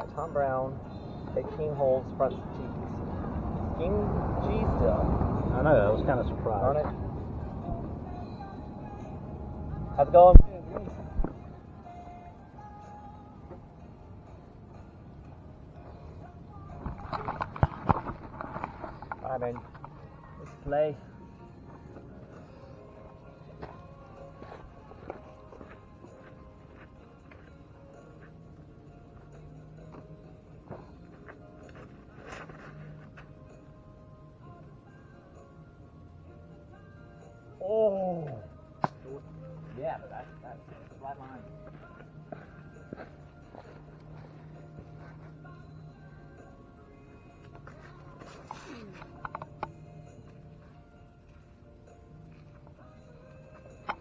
Alright, Tom Brown, 18 holes, front tees. King G still. I know, I was kind of surprised. Darn it. How's it going? Alright, man. Let's play. Oh, yeah, but that's a flat line.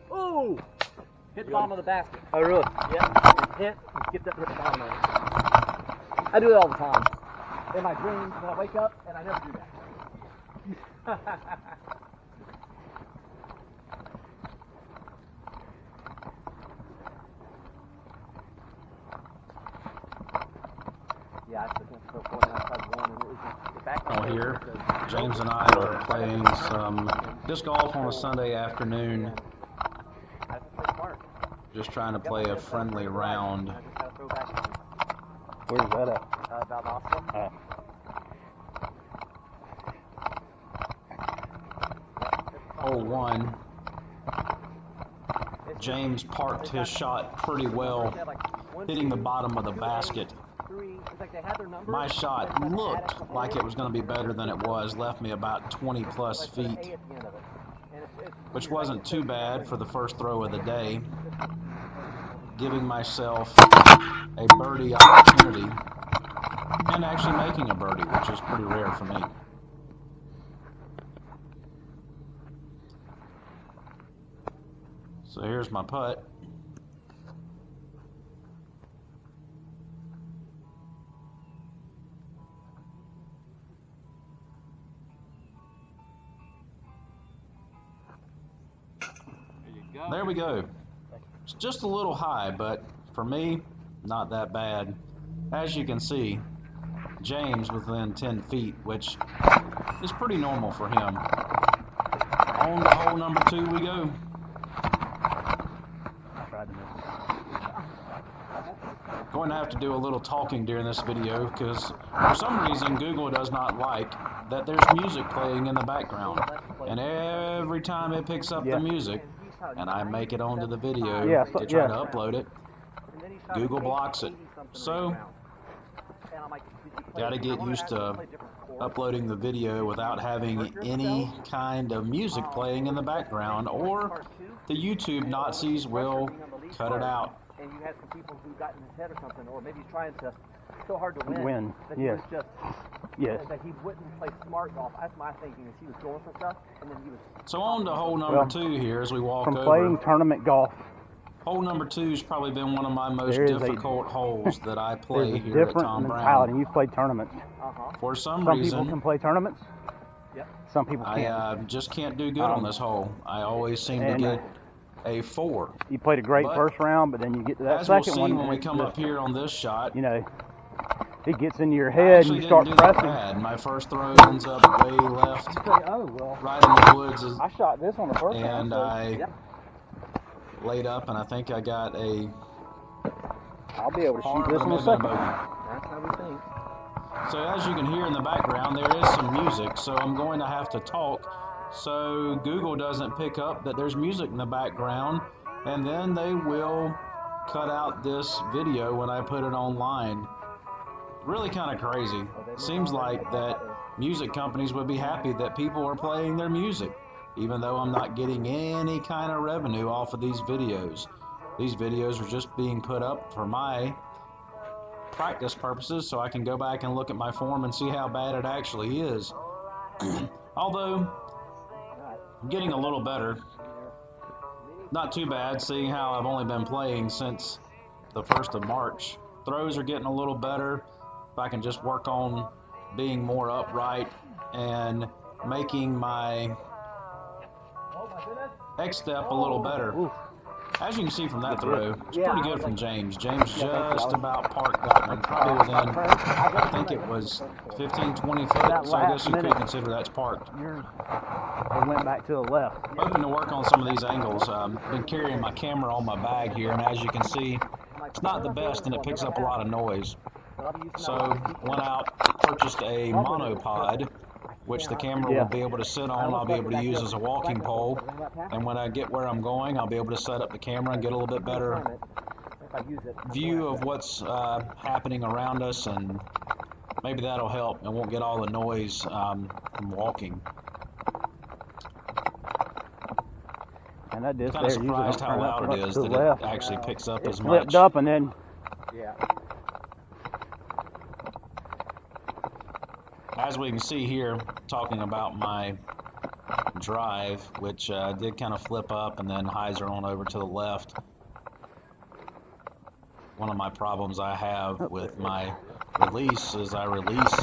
Oh, hit the bottom of the basket. Oh, really? Yep, hit, and skipped up to hit the bottom of it. I do it all the time. In my dreams, when I wake up, and I never do that. Yeah, I took it for 4.5 and it was just the back. Oh, here, James and I are playing some disc golf on a Sunday afternoon. That's the first part. Just trying to play a friendly round. I just gotta throw back Where's that at? Valdosta. Hole 1, James parked his shot pretty well, hitting the bottom of the basket. My shot looked like it was going to be better than it was, left me about 20 plus feet, which wasn't too bad for the first throw of the day, giving myself a birdie opportunity and actually making a birdie, which is pretty rare for me. So here's my putt. There we go. It's just a little high, but for me, not that bad. As you can see, James within 10 feet, which is pretty normal for him. On to hole number 2 we go. Going to have to do a little talking during this video because for some reason Google does not like that there's music playing in the background, and every time it picks up the music and I make it onto the video to try to upload it, Google blocks it. So got to get used to uploading the video without having any kind of music playing in the background, or the YouTube Nazis will cut it out. And you had some people who got in his head or something, or maybe he's trying to so hard to win. That he was just, that he wouldn't play smart golf. That's my thinking, is he was going for stuff, and then he was... So on to hole number 2 here as we walk over. From playing tournament golf. Hole number 2's probably been one of my most difficult holes that I play here at Tom mentality. Brown. You've played tournaments. For some people reason, can play tournaments. Some people can't. I just can't do good on this hole. I always seem to get a 4. You played a great first round, but then you get to that second one. When we come up here on this shot, you know, it gets into your head and you start pressing. My first throw ends up way left, right in the woods. I shot this on the first and I laid up, and I think I got a. I'll be able to shoot this in a second. That's how we think. So as you can hear in the background, there is some music, so I'm going to have to talk so Google doesn't pick up that there's music in the background, and then they will cut out this video when I put it online. Really kind of crazy. Seems like that music companies would be happy that people are playing their music, even though I'm not getting any kind of revenue off of these videos. These videos are just being put up for my practice purposes, so I can go back and look at my form and see how bad it actually is. Although I'm getting a little better. Not too bad, seeing how I've only been playing since the 1st of March. Throws are getting a little better. If I can just work on being more upright and making my X step a little better. As you can see from that throw, it's pretty good from James. James just about parked that one, probably within, I think it was 15, 20 feet, so I guess you could consider that's parked. It went back to the left. Hoping to work on some of these angles. Been carrying my camera on my bag here, and as you can see, it's not the best, and it picks up a lot of noise. So went out, purchased a monopod, which the camera will be able to sit on. I'll be able to use as a walking pole, and when I get where I'm going, I'll be able to set up the camera and get a little bit better view of what's happening around us, and maybe that'll help and won't get all the noise from walking. And that disc kind of surprised how loud it is that it actually picks up as much. Flipped up and then. As we can see here, talking about my drive, which did kind of flip up and then hyzer on over to the left. One of my problems I have with my release is I release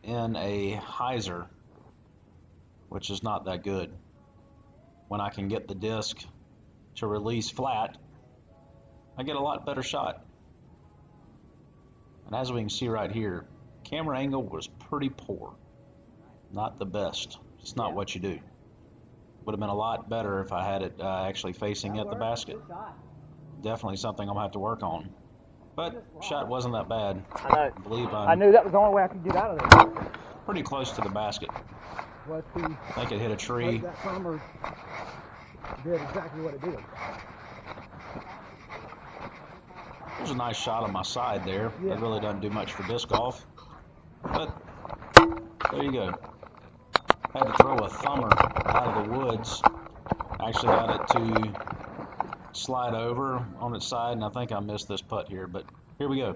in a hyzer, which is not that good. When I can get the disc to release flat, I get a lot better shot. And as we can see right here, camera angle was pretty poor. Not the best. It's not what you do. Would have been a lot better if I had it actually facing at the basket. Definitely something I'm going to have to work on. But shot wasn't that bad. I believe I knew that was the only way I could get out of there. Pretty close to the basket. I think it hit a tree. That summer did exactly what it did. There's a nice shot on my side there. It really doesn't do much for disc golf. But there you go. Had to throw a thumber out of the woods. Actually got it to slide over on its side, and I think I missed this putt here, but here we go.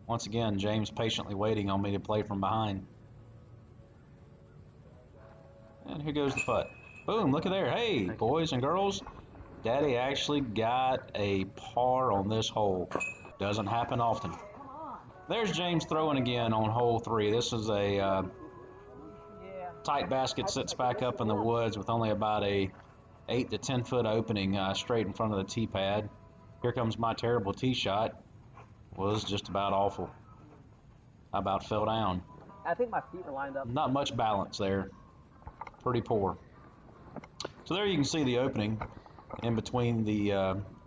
Once again, James patiently waiting on me to play from behind. And here goes the putt. Boom, look at there. Hey, boys and girls. Daddy actually got a par on this hole. Doesn't happen often. There's James throwing again on hole 3. This is a tight basket, sits back up in the woods with only about a 8 to 10 foot opening straight in front of the tee pad. Here comes my terrible tee shot. Was just about awful. I about fell down. I think my feet were lined up. Not much balance there. Pretty poor. So there you can see the opening in between the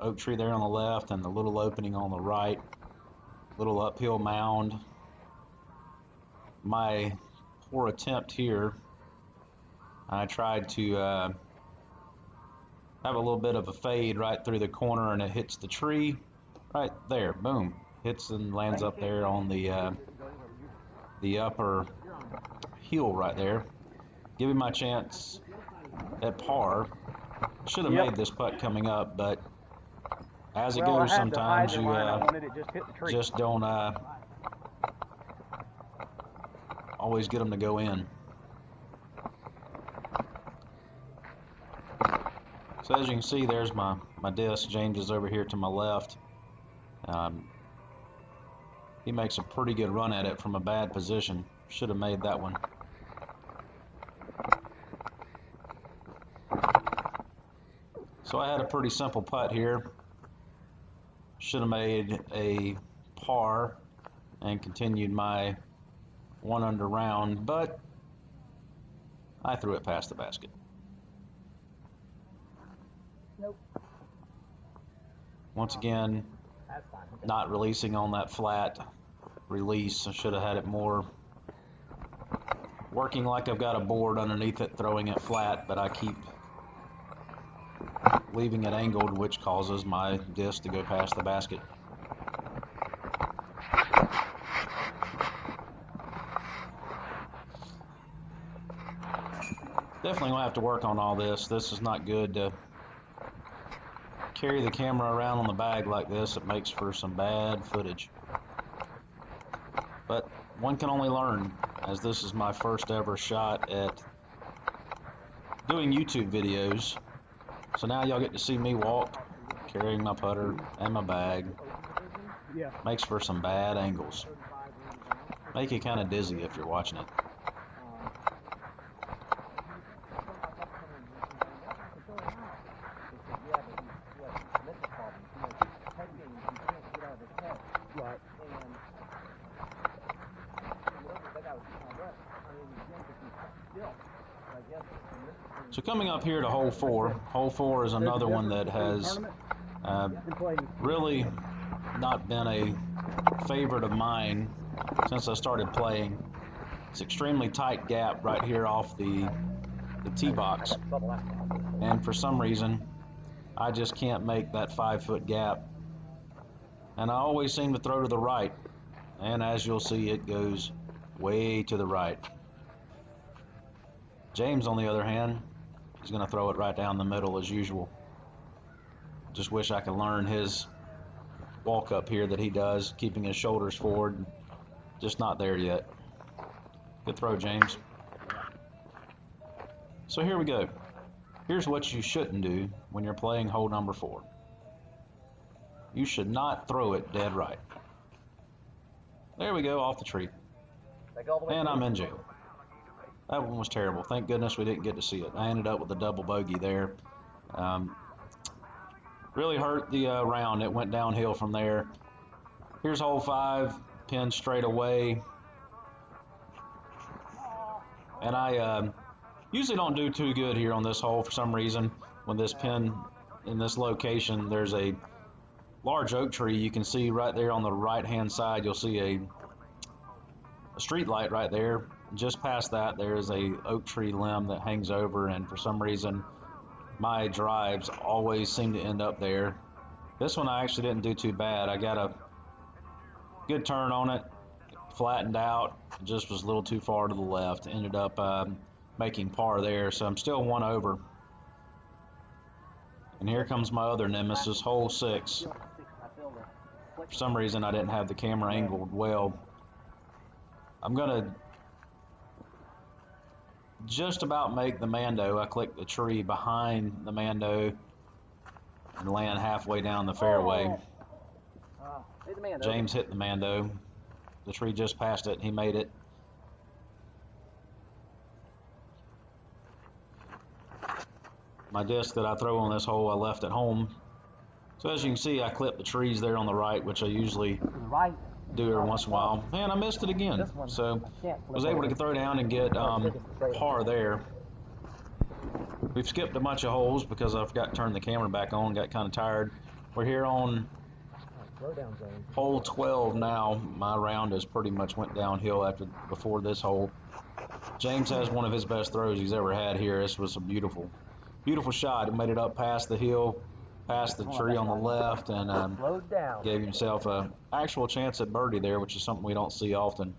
oak tree there on the left and the little opening on the right. Little uphill mound. My poor attempt here, I tried to have a little bit of a fade right through the corner, and it hits the tree right there. Boom. Hits and lands up there on the upper hill right there. Give him my chance at par. Should have made this putt coming up, but as it goes, sometimes you just don't always get them to go in. So as you can see, there's my disc. James is over here to my left. He makes a pretty good run at it from a bad position. Should have made that one. So I had a pretty simple putt here. Should have made a par and continued my 1 under round, but I threw it past the basket. Nope. Once again, not releasing on that flat release. I should have had it more working like I've got a board underneath it, throwing it flat, but I keep leaving it angled, which causes my disc to go past the basket. Definitely gonna have to work on all this. This is not good to carry the camera around on the bag like this. It makes for some bad footage. But one can only learn, as this is my first ever shot at doing YouTube videos. So now y'all get to see me walk, carrying my putter and my bag. Makes for some bad angles. Make you kind of dizzy if you're watching it. So coming up here to hole 4. Hole 4 is another one that has really not been a favorite of mine since I started playing. It's extremely tight gap right here off the tee box, and for some reason I just can't make that 5-foot gap, and I always seem to throw to the right, and as you'll see, it goes way to the right. James, on the other hand, he's going to throw it right down the middle as usual. Just wish I could learn his walk up here that he does, keeping his shoulders forward. Just not there yet. Good throw, James. So here we go. Here's what you shouldn't do when you're playing hole number 4. You should not throw it dead right. There we go, off the tree. And I'm in jail. That one was terrible. Thank goodness we didn't get to see it. I ended up with a double bogey there. Really hurt the round. It went downhill from there. Here's hole 5, pin straight away. And I usually don't do too good here on this hole for some reason. When this pin in this location, there's a large oak tree. You can see right there on the right-hand side, you'll see a street light right there. Just past that, there is a oak tree limb that hangs over, and for some reason, my drives always seem to end up there. This one I actually didn't do too bad. I got a good turn on it, flattened out, just was a little too far to the left. Ended up making par there, so I'm still 1 over. And here comes my other nemesis, hole 6. For some reason, I didn't have the camera angled well. I'm gonna just about make the Mando. I clicked the tree behind the Mando and land halfway down the fairway. James hit the Mando. The tree just passed it. He made it. My disc that I throw on this hole I left at home. So as you can see, I clipped the trees there on the right, which I usually do every once in a while, and I missed it again. So I was able to throw down and get par there. We've skipped a bunch of holes because I forgot to turn the camera back on, got kind of tired. We're here on hole 12 now. My round has pretty much went downhill before this hole. James has one of his best throws he's ever had here. This was a beautiful shot. It made it up past the hill, past the tree on the left, and gave himself an actual chance at birdie there, which is something we don't see often.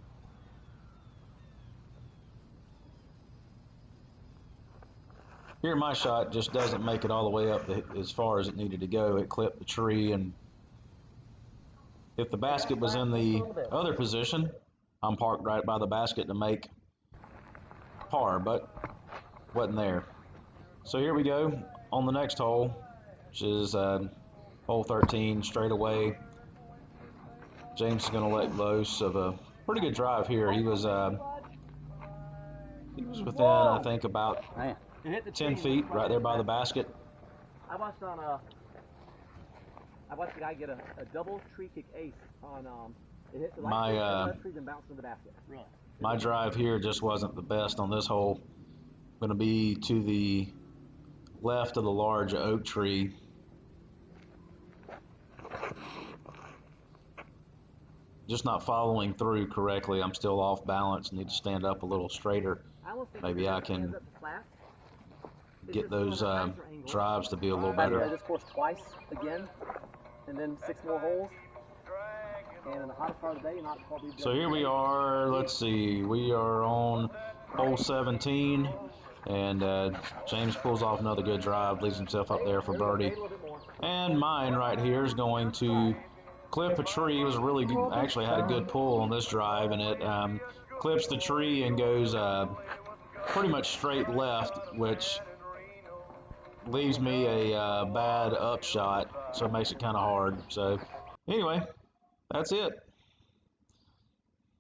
Here my shot just doesn't make it all the way up as far as it needed to go. It clipped the tree, and if the basket was in the other position, I'm parked right by the basket to make par, but wasn't there. So here we go on the next hole, which is hole 13, straight away. James is going to let loose of a pretty good drive here. He was within, I think, about 10 feet right there by the basket. I watched the guy get a double tree kick ace on it hit the left tree and bounced in the basket. Really? My drive here just wasn't the best on this hole. Going to be to the left of the large oak tree. Just not following through correctly. I'm still off balance. Need to stand up a little straighter. Maybe I can get those drives to be a little better. I just course twice again, and then 6 more holes. And in the hottest part of the day, not probably. So here we are. Let's see. We are on hole 17, and James pulls off another good drive, leaves himself up there for birdie. And mine right here is going to clip a tree. It was really good. Actually had a good pull on this drive, and it clips the tree and goes pretty much straight left, which leaves me a bad upshot, so it makes it kind of hard. So anyway, that's it.